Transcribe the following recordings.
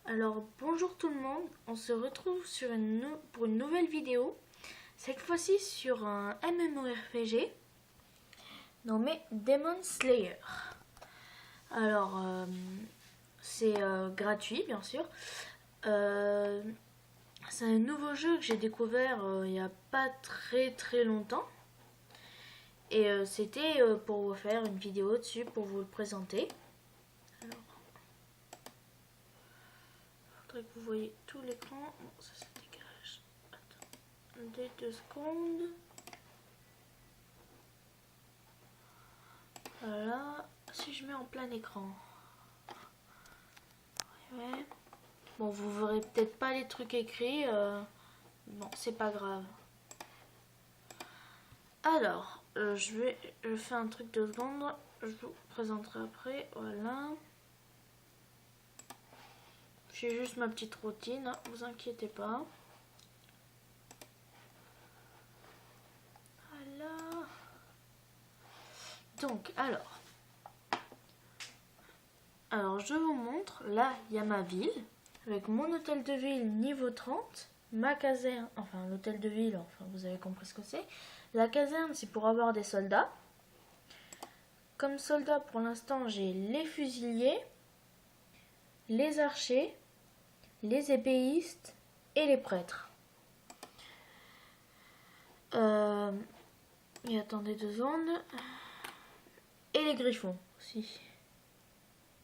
Alors bonjour tout le monde, on se retrouve pour une nouvelle vidéo, cette fois-ci sur un MMORPG nommé Demon Slayer. Alors c'est gratuit bien sûr, c'est un nouveau jeu que j'ai découvert il n'y a pas très longtemps et c'était pour vous faire une vidéo dessus pour vous le présenter. Que vous voyez tout l'écran. Bon, ça se dégage. Attendez 2 secondes. Voilà. Si je mets en plein écran. Ouais. Bon, vous verrez peut-être pas les trucs écrits. Bon, c'est pas grave. Alors, je fais un truc 2 secondes. Je vous présenterai après. Voilà. J'ai juste ma petite routine, hein, vous inquiétez pas. Voilà. Donc, alors je vous montre. Là, il y a ma ville. Avec mon hôtel de ville niveau 30. Ma caserne, enfin l'hôtel de ville, enfin vous avez compris ce que c'est. La caserne, c'est pour avoir des soldats. Comme soldats, pour l'instant, j'ai les fusiliers, les archers, les épéistes et les prêtres. Et attendez 2 secondes. Et les griffons aussi.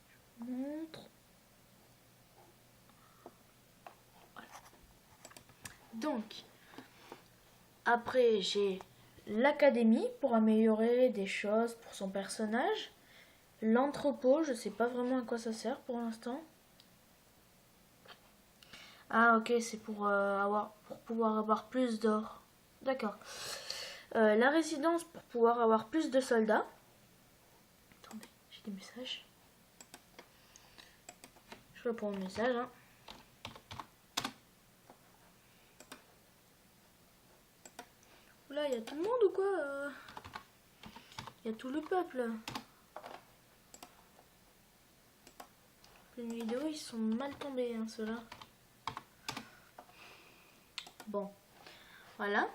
Je vous montre. Voilà. Donc, après j'ai l'académie pour améliorer des choses pour son personnage. L'entrepôt, je sais pas vraiment à quoi ça sert pour l'instant. Ah ok, c'est pour pouvoir avoir plus d'or. D'accord. La résidence pour pouvoir avoir plus de soldats. Attendez, j'ai des messages. Je réponds au message. Hein. Oula, il y a tout le monde ou quoi? Il y a tout le peuple. Une vidéo, ils sont mal tombés, hein, ceux-là. Bon, voilà.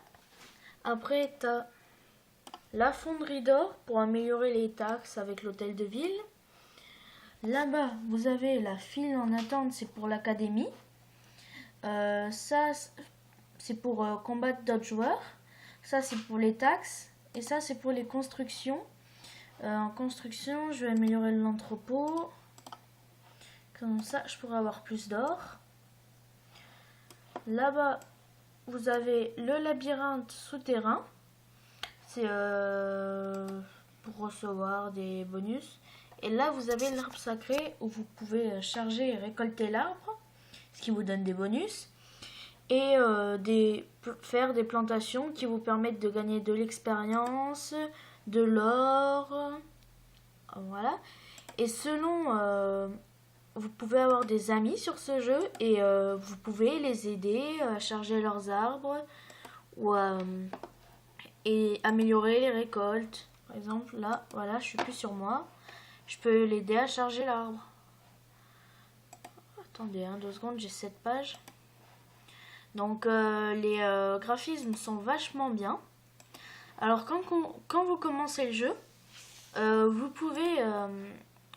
Après, t'as la fonderie d'or pour améliorer les taxes avec l'hôtel de ville. Là-bas, vous avez la file en attente, c'est pour l'académie. Ça, c'est pour combattre d'autres joueurs. Ça, c'est pour les taxes. Et ça, c'est pour les constructions. En construction, je vais améliorer l'entrepôt. Comme ça, je pourrai avoir plus d'or. Là-bas, vous avez le labyrinthe souterrain. C'est pour recevoir des bonus. Et là, vous avez l'arbre sacré où vous pouvez charger et récolter l'arbre, ce qui vous donne des bonus. Et faire des plantations qui vous permettent de gagner de l'expérience, de l'or. Voilà. Et selon... vous pouvez avoir des amis sur ce jeu et vous pouvez les aider à charger leurs arbres ou et améliorer les récoltes. Par exemple, là, voilà, je suis plus sur moi. Je peux l'aider à charger l'arbre. Attendez, 2 secondes, j'ai 7 pages. Donc, les graphismes sont vachement bien. Alors, quand vous commencez le jeu, vous pouvez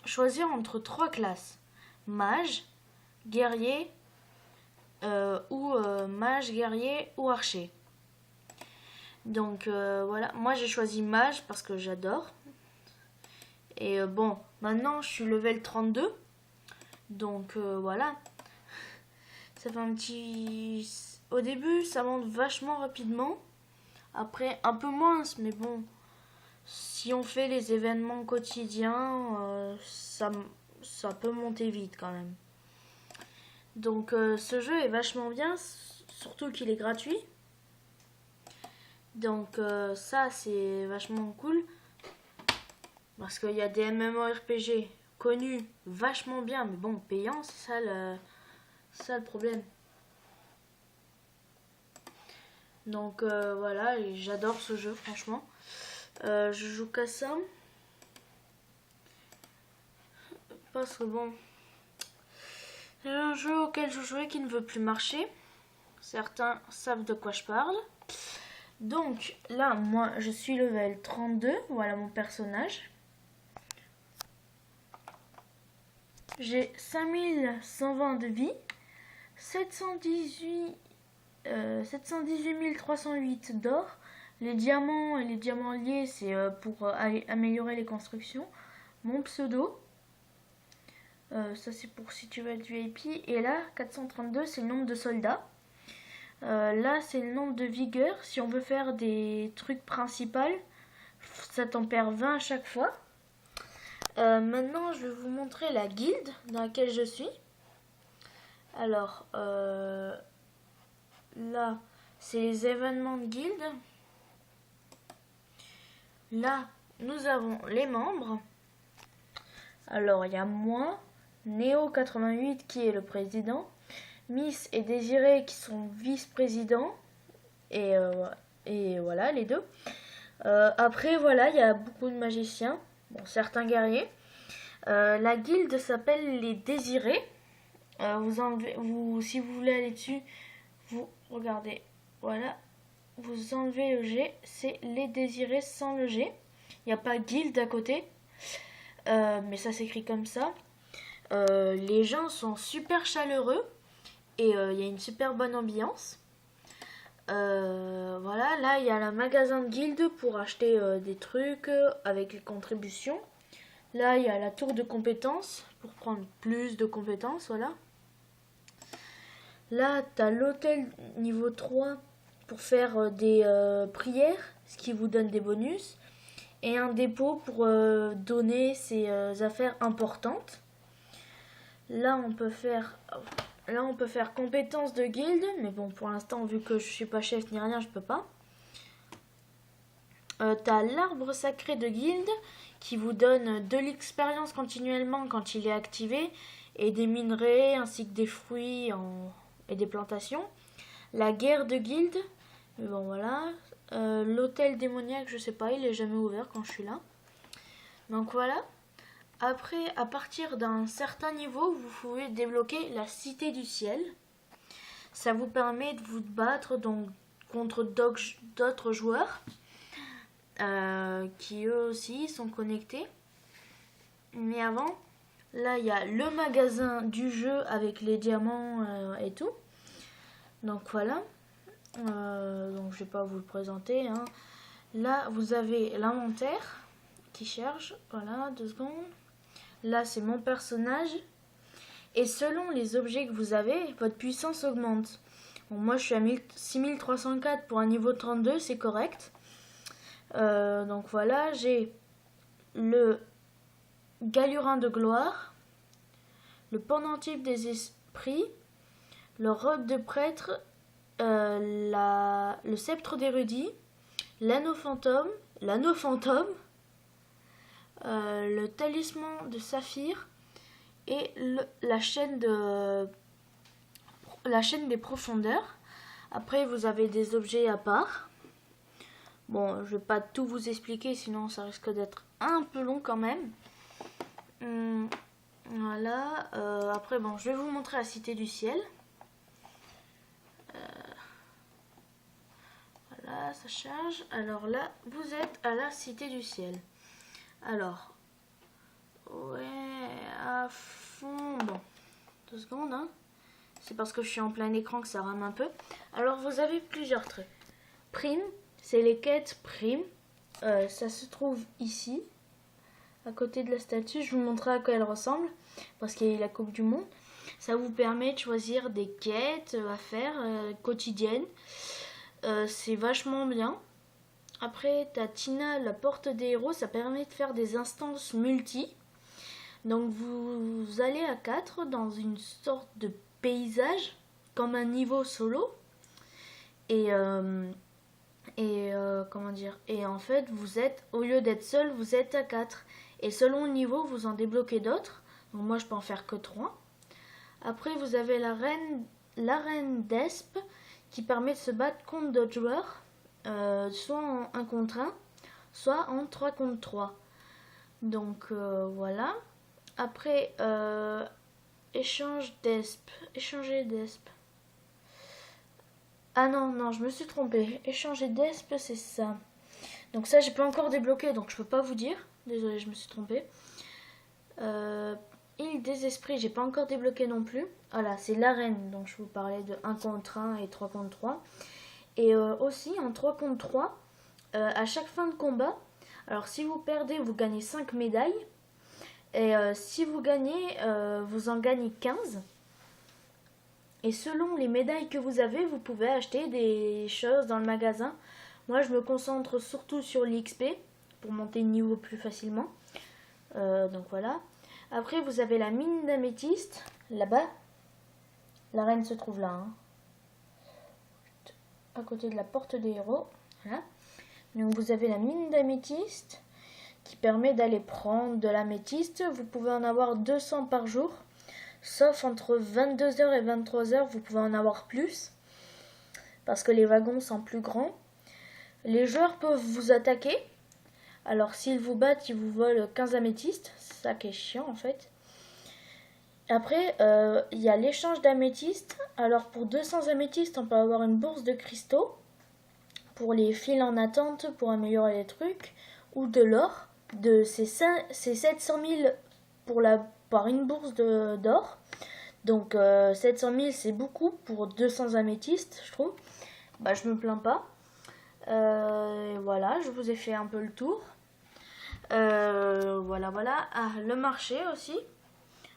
choisir entre 3 classes. Mage, guerrier, mage, guerrier ou archer. Donc voilà, moi j'ai choisi mage parce que j'adore. Et bon, maintenant je suis level 32. Donc voilà. Ça fait un petit... Au début ça monte vachement rapidement. Après un peu moins, mais bon. Si on fait les événements quotidiens, ça peut monter vite quand même. Donc ce jeu est vachement bien, surtout qu'il est gratuit. Donc ça c'est vachement cool. Parce qu'il y a des MMORPG connus vachement bien, mais bon, payants, c'est ça le problème. Donc voilà, et j'adore ce jeu franchement. Je joue qu'à ça. Parce que bon, C'est un jeu auquel je jouais qui ne veut plus marcher. Certains savent de quoi je parle. Donc là, moi, je suis level 32. Voilà mon personnage. J'ai 5120 de vie. 718 308 d'or. Les diamants et les diamants liés, c'est pour améliorer les constructions. Mon pseudo. Ça, c'est pour si tu veux être VIP. Et là, 432, c'est le nombre de soldats. Là, c'est le nombre de vigueur. Si on veut faire des trucs principaux, ça t'en perd 20 à chaque fois. Maintenant, je vais vous montrer la guilde dans laquelle je suis. Alors, là, c'est les événements de guilde. Là, nous avons les membres. Alors, il y a moi, Néo88 qui est le président, Miss et Désiré qui sont vice-présidents. Et voilà, les deux. Après, voilà, il y a beaucoup de magiciens. Bon, certains guerriers. La guilde s'appelle les Désirés. Si vous voulez aller dessus, vous regardez. Voilà. Vous enlevez le G. C'est les Désirés sans le G. Il n'y a pas guilde à côté. Mais ça s'écrit comme ça. Les gens sont super chaleureux. Et il y a une super bonne ambiance. Voilà, là il y a le magasin de guilde pour acheter des trucs avec les contributions. Là il y a la tour de compétences pour prendre plus de compétences, voilà. Là tu as l'hôtel niveau 3 pour faire des prières, ce qui vous donne des bonus. Et un dépôt pour donner ses affaires importantes. Là on peut faire compétences de guilde, mais bon, pour l'instant, vu que je suis pas chef ni rien, je peux pas. T'as l'arbre sacré de guilde qui vous donne de l'expérience continuellement quand il est activé, et des minerais ainsi que des fruits et des plantations. La guerre de guilde, mais bon voilà. L'hôtel démoniaque, je sais pas, il est jamais ouvert quand je suis là. Donc voilà. Après, à partir d'un certain niveau, vous pouvez débloquer la Cité du Ciel. Ça vous permet de vous battre donc contre d'autres joueurs qui eux aussi sont connectés. Mais avant, là il y a le magasin du jeu avec les diamants et tout. Donc voilà. Donc je vais pas vous le présenter, hein. Là vous avez l'inventaire qui charge. Voilà, 2 secondes. Là, c'est mon personnage. Et selon les objets que vous avez, votre puissance augmente. Bon, moi, je suis à 6304 pour un niveau 32, c'est correct. Donc voilà, j'ai le galurin de gloire, le pendentif des esprits, le robe de prêtre, le sceptre d'érudit, l'anneau fantôme, le talisman de saphir et la chaîne des profondeurs. Après vous avez des objets à part. Bon, je vais pas tout vous expliquer, sinon ça risque d'être un peu long quand même. Voilà. Après bon, je vais vous montrer la Cité du Ciel. Voilà, ça charge. Alors là, vous êtes à la Cité du Ciel. Alors, ouais, à fond. Bon, 2 secondes, hein. C'est parce que je suis en plein écran que ça rame un peu. Alors, vous avez plusieurs trucs. Prime, c'est les quêtes prime. Ça se trouve ici, à côté de la statue. Je vous montrerai à quoi elle ressemble, parce qu'il y a la Coupe du Monde. Ça vous permet de choisir des quêtes à faire quotidiennes. C'est vachement bien. Après, t'as Tina, la porte des héros, ça permet de faire des instances multi. Donc vous allez à 4 dans une sorte de paysage, comme un niveau solo. Et comment dire, et en fait, vous êtes, au lieu d'être seul, vous êtes à 4. Et selon le niveau, vous en débloquez d'autres. Donc moi, je peux en faire que 3. Après, vous avez l'arène d'Esp, qui permet de se battre contre d'autres joueurs. Soit en 1 contre 1, soit en 3 contre 3. Donc voilà. Après, échange d'esp. Échanger d'esp. Ah non, je me suis trompée. Échanger d'esp, c'est ça. Donc ça, j'ai pas encore débloqué, donc je peux pas vous dire. Désolée, je me suis trompée. Île des esprits, j'ai pas encore débloqué non plus. Voilà, c'est l'arène dont je vous parlais de 1 contre 1 et 3 contre 3. Et aussi, en 3 contre 3, à chaque fin de combat, alors si vous perdez, vous gagnez 5 médailles. Et si vous gagnez, vous en gagnez 15. Et selon les médailles que vous avez, vous pouvez acheter des choses dans le magasin. Moi, je me concentre surtout sur l'XP pour monter le niveau plus facilement. Donc voilà. Après, vous avez la mine d'améthyste, là-bas. La reine se trouve là, hein. À côté de la porte des héros. Voilà. Donc vous avez la mine d'améthyste qui permet d'aller prendre de l'améthyste. Vous pouvez en avoir 200 par jour. Sauf entre 22h et 23h, vous pouvez en avoir plus. Parce que les wagons sont plus grands. Les joueurs peuvent vous attaquer. Alors s'ils vous battent, ils vous volent 15 améthystes. C'est ça qui est chiant en fait. Après, il y a l'échange d'améthystes. Alors pour 200 améthystes, on peut avoir une bourse de cristaux. Pour les fils en attente, pour améliorer les trucs. Ou de l'or. C'est 700 000 par une bourse d'or. Donc 700 000 c'est beaucoup pour 200 améthystes, je trouve. Bah je me plains pas. Voilà, je vous ai fait un peu le tour. Voilà. Ah, le marché aussi.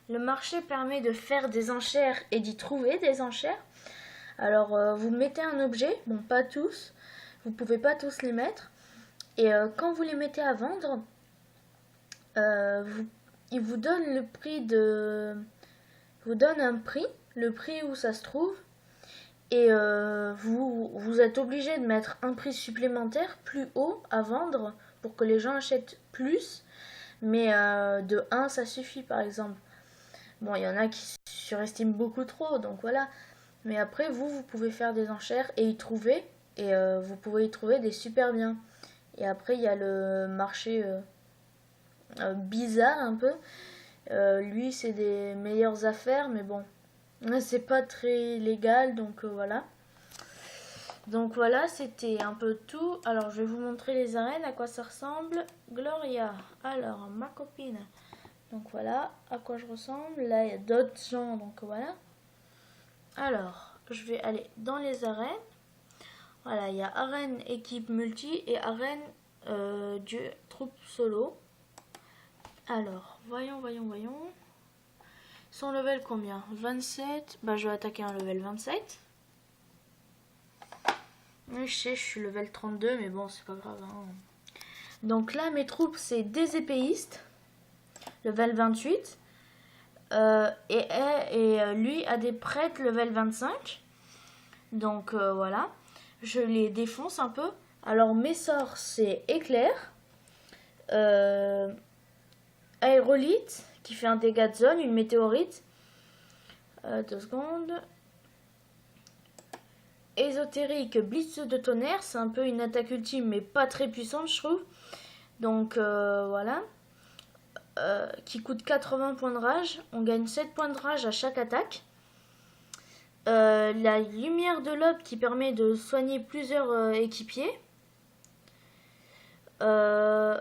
Le marché permet de faire des enchères et d'y trouver des enchères. Alors vous mettez un objet, bon pas tous, vous pouvez pas tous les mettre. Et quand vous les mettez à vendre, il vous donne le prix vous donne un prix, le prix où ça se trouve. Et vous êtes obligé de mettre un prix supplémentaire plus haut à vendre pour que les gens achètent plus. Mais de 1, ça suffit par exemple. Bon, il y en a qui surestiment beaucoup trop, donc voilà. Mais après, vous pouvez faire des enchères et y trouver. Et vous pouvez y trouver des super biens. Et après, il y a le marché bizarre un peu. Lui, c'est des meilleures affaires, mais bon. C'est pas très légal, donc voilà. Donc voilà, c'était un peu tout. Alors, je vais vous montrer les arènes, à quoi ça ressemble. Gloria, alors, ma copine. Donc voilà, à quoi je ressemble. Là, il y a d'autres gens, donc voilà. Alors, je vais aller dans les arènes. Voilà, il y a arène équipe multi et arène dieu troupe solo. Alors, voyons. Son level combien? 27. Bah, je vais attaquer un level 27. Oui, je sais, je suis level 32, mais bon, c'est pas grave. Hein. Donc là, mes troupes, c'est des épéistes. Level 28. Lui a des prêtres level 25. Donc voilà. Je les défonce un peu. Alors mes sorts, c'est éclair. Aérolite, qui fait un dégât de zone, une météorite. 2 secondes. Ésotérique, blitz de tonnerre, c'est un peu une attaque ultime, mais pas très puissante, je trouve. Donc voilà. Qui coûte 80 points de rage. On gagne 7 points de rage à chaque attaque. La lumière de l'aube qui permet de soigner plusieurs équipiers. Le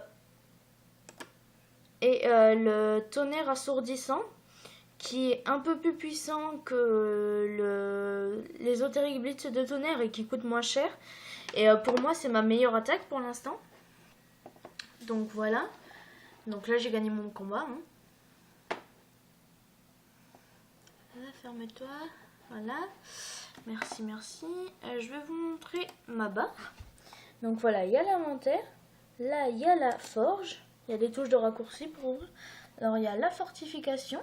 tonnerre assourdissant qui est un peu plus puissant que l'ésotérique blitz de tonnerre et qui coûte moins cher. Et pour moi, c'est ma meilleure attaque pour l'instant. Donc voilà. Donc là, j'ai gagné mon combat. Hein. Ferme-toi. Voilà. Merci. Je vais vous montrer ma barre. Donc voilà, il y a l'inventaire. Là, il y a la forge. Il y a des touches de raccourci pour vous. Alors, il y a la fortification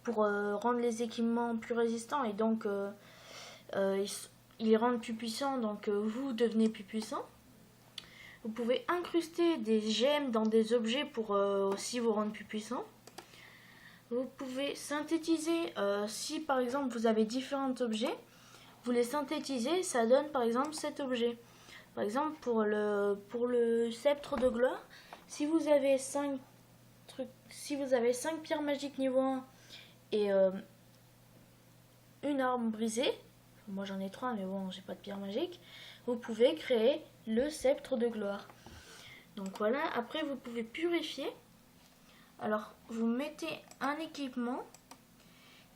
pour rendre les équipements plus résistants et donc ils les rendent plus puissants. Donc vous devenez plus puissant. Vous pouvez incruster des gemmes dans des objets pour aussi vous rendre plus puissant. Vous pouvez synthétiser, si par exemple vous avez différents objets, vous les synthétisez, ça donne par exemple cet objet. Par exemple pour le sceptre de gloire, si vous avez 5 pierres magiques niveau 1 et une arme brisée, moi j'en ai 3 mais bon j'ai pas de pierre magique, vous pouvez créer le sceptre de gloire. Donc voilà, après vous pouvez purifier. Alors vous mettez un équipement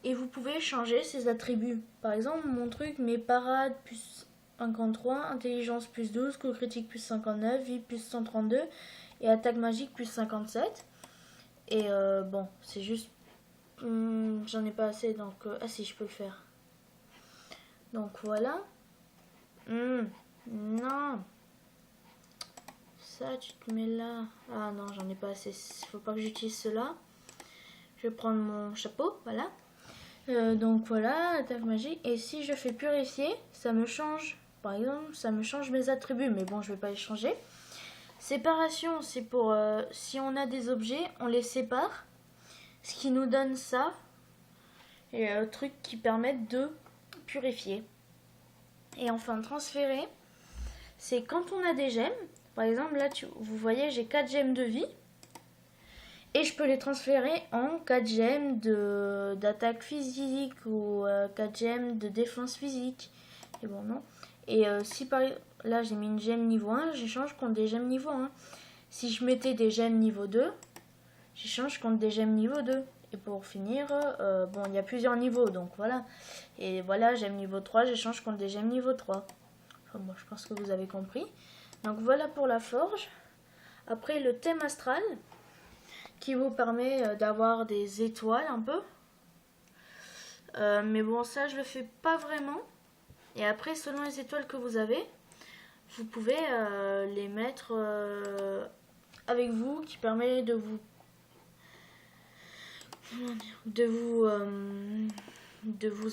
et vous pouvez changer ses attributs. Par exemple mon truc met parade plus 53, intelligence plus 12, coup critique plus 59, vie plus 132 et attaque magique plus 57. Et bon c'est juste... j'en ai pas assez donc... ah si je peux le faire. Donc voilà. Non. Ça tu te mets là. Ah non j'en ai pas assez. Faut pas que j'utilise cela. Je vais prendre mon chapeau. Voilà. Donc voilà. Attaque magique. Et si je fais purifier. Ça me change. Par exemple ça me change mes attributs. Mais bon je vais pas les changer. Séparation c'est pour... si on a des objets on les sépare. Ce qui nous donne ça. Et trucs qui permettent de purifier. Et enfin transférer, c'est quand on a des gemmes, par exemple là vous voyez j'ai 4 gemmes de vie et je peux les transférer en 4 gemmes d'attaque physique ou 4 gemmes de défense physique. Et bon non. Et si par là j'ai mis une gemme niveau 1, j'échange contre des gemmes niveau 1. Si je mettais des gemmes niveau 2, j'échange contre des gemmes niveau 2. Et pour finir, bon, il y a plusieurs niveaux, donc voilà. Et voilà, gemme niveau 3, j'échange contre des gemmes niveau 3. Enfin, bon, je pense que vous avez compris. Donc voilà pour la forge. Après, le thème astral, qui vous permet d'avoir des étoiles un peu. Mais bon, ça, je le fais pas vraiment. Et après, selon les étoiles que vous avez, vous pouvez les mettre avec vous, qui permet de vous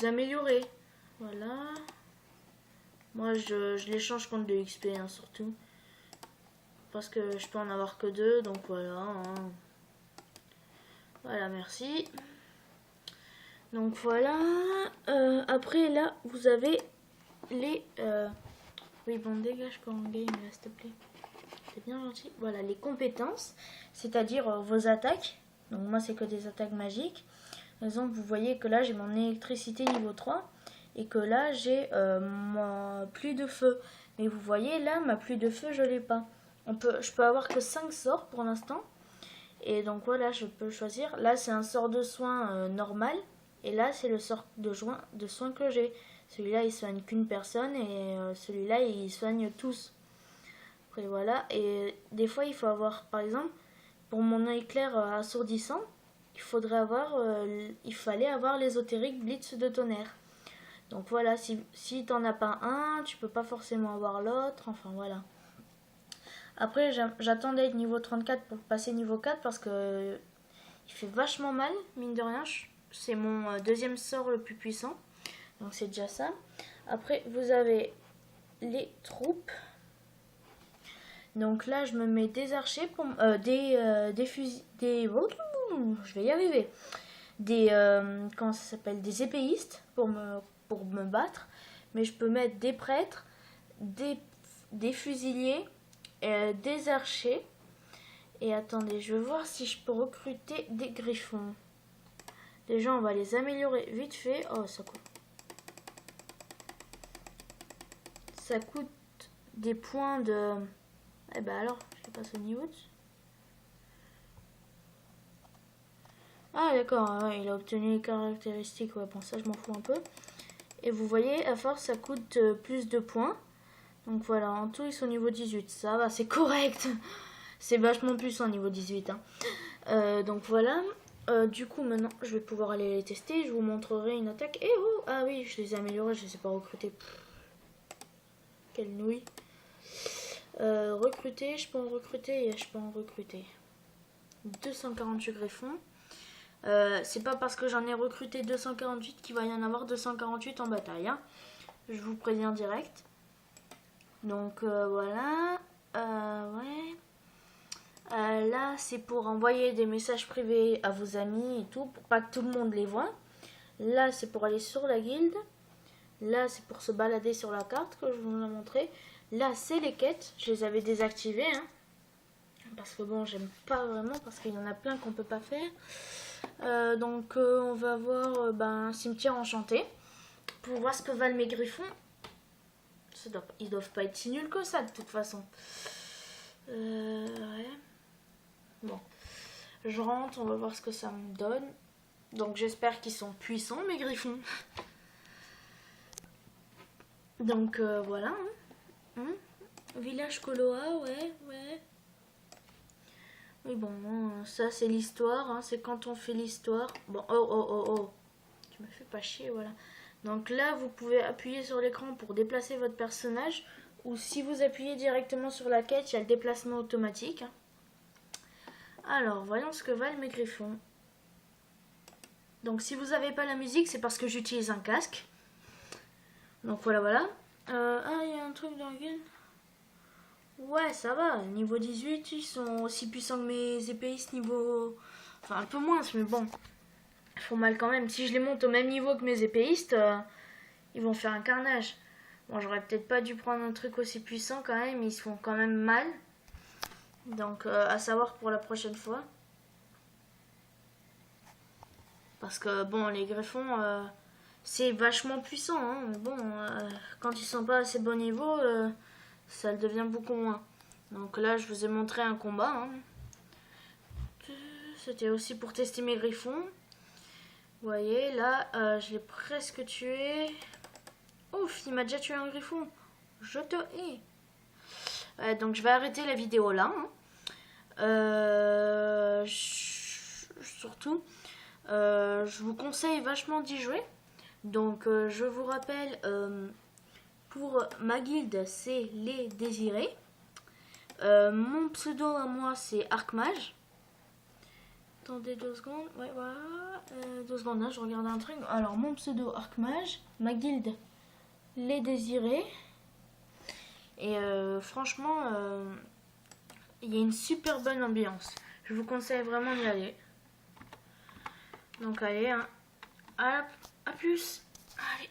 améliorer. Voilà. Moi je les change contre de XP hein, surtout. Parce que je peux en avoir que 2. Donc voilà. Hein. Voilà merci. Donc voilà. Après là vous avez les... Oui bon dégage quand on game là s'il te plaît. C'est bien gentil. Voilà les compétences. C'est-à-dire vos attaques. Donc moi c'est que des attaques magiques. Par exemple vous voyez que là j'ai mon électricité niveau 3 et que là j'ai ma pluie de feu. Mais vous voyez là ma pluie de feu je l'ai pas. Je peux avoir que 5 sorts pour l'instant. Et donc voilà je peux choisir. Là c'est un sort de soin normal. Et là c'est le sort de soin que j'ai. Celui-là il soigne qu'une personne et celui-là il soigne tous. Après voilà. Et des fois il faut avoir par exemple... Pour mon éclair assourdissant, il fallait avoir l'ésotérique blitz de tonnerre. Donc voilà, si t'en as pas un, tu peux pas forcément avoir l'autre, enfin voilà. Après, j'attends d'être niveau 34 pour passer niveau 4 parce que il fait vachement mal, mine de rien. C'est mon deuxième sort le plus puissant, donc c'est déjà ça. Après, vous avez les troupes. Donc là, je me mets des archers, pour, des fusils, je vais y arriver. Comment ça s'appelle, des épéistes pour me battre. Mais je peux mettre des prêtres, des fusiliers, des archers. Et attendez, je vais voir si je peux recruter des griffons. Déjà, on va les améliorer vite fait. Oh, ça coûte. Ça coûte des points de... Eh ben alors, je passe au niveau. Ah d'accord, ouais, il a obtenu les caractéristiques. Ouais, bon ça je m'en fous un peu. Et vous voyez, à force ça coûte plus de points. Donc voilà, en tout ils sont au niveau 18. Ça va, c'est correct. C'est vachement plus en niveau 18. Hein. Donc voilà. Du coup maintenant je vais pouvoir aller les tester. Je vous montrerai une attaque. Et oh, ah oui, je les ai améliorés, je les ai pas recrutés. Quelle nouille. Recruter, je peux en recruter, je peux en recruter 248 griffons. C'est pas parce que j'en ai recruté 248 qu'il va y en avoir 248 en bataille. Hein. Je vous préviens direct. Donc voilà. Ouais. Là, c'est pour envoyer des messages privés à vos amis et tout, pour pas que tout le monde les voit. Là, c'est pour aller sur la guilde. Là, c'est pour se balader sur la carte que je vous ai montré. Là, c'est les quêtes. Je les avais désactivées. Hein, parce que bon, j'aime pas vraiment. Parce qu'il y en a plein qu'on peut pas faire. Donc, on va voir un cimetière enchanté. pour voir ce que valent mes griffons. Ils doivent pas être si nuls que ça de toute façon. Ouais. Bon. Je rentre, on va voir ce que ça me donne. Donc j'espère qu'ils sont puissants mes griffons. Donc voilà. Village Koloa, ouais. Oui bon, ça c'est l'histoire, hein, c'est quand on fait l'histoire. Bon, oh. Tu me fais pas chier, voilà. Donc là, vous pouvez appuyer sur l'écran pour déplacer votre personnage. Ou si vous appuyez directement sur la quête, il y a le déplacement automatique. Alors, voyons ce que valent mes griffons. Donc si vous n'avez pas la musique, c'est parce que j'utilise un casque. Donc voilà. Il y a un truc dans le guild. Ouais, ça va. Niveau 18, ils sont aussi puissants que mes épéistes niveau... Enfin, un peu moins, mais bon. Ils font mal quand même. Si je les monte au même niveau que mes épéistes, ils vont faire un carnage. Bon, j'aurais peut-être pas dû prendre un truc aussi puissant quand même. Ils se font quand même mal. Donc, à savoir pour la prochaine fois. Parce que, bon, les griffons, c'est vachement puissant. Hein. Mais bon, quand ils sont pas à assez bon niveau, ça le devient beaucoup moins. Donc là, je vous ai montré un combat. Hein. C'était aussi pour tester mes griffons. Vous voyez, là, je l'ai presque tué. Ouf, il m'a déjà tué un griffon. Je te hais. Donc je vais arrêter la vidéo là. Hein. Surtout, je vous conseille vachement d'y jouer. Donc je vous rappelle, pour ma guilde, c'est les désirés. Mon pseudo à moi, c'est Arcmage. Attendez 2 secondes. Ouais, voilà. 2 secondes, là, je regarde un truc. Alors, mon pseudo Arcmage, ma guilde, les désirés. Et franchement, il y a une super bonne ambiance. Je vous conseille vraiment d'y aller. Donc, allez, hein. À plus. Allez.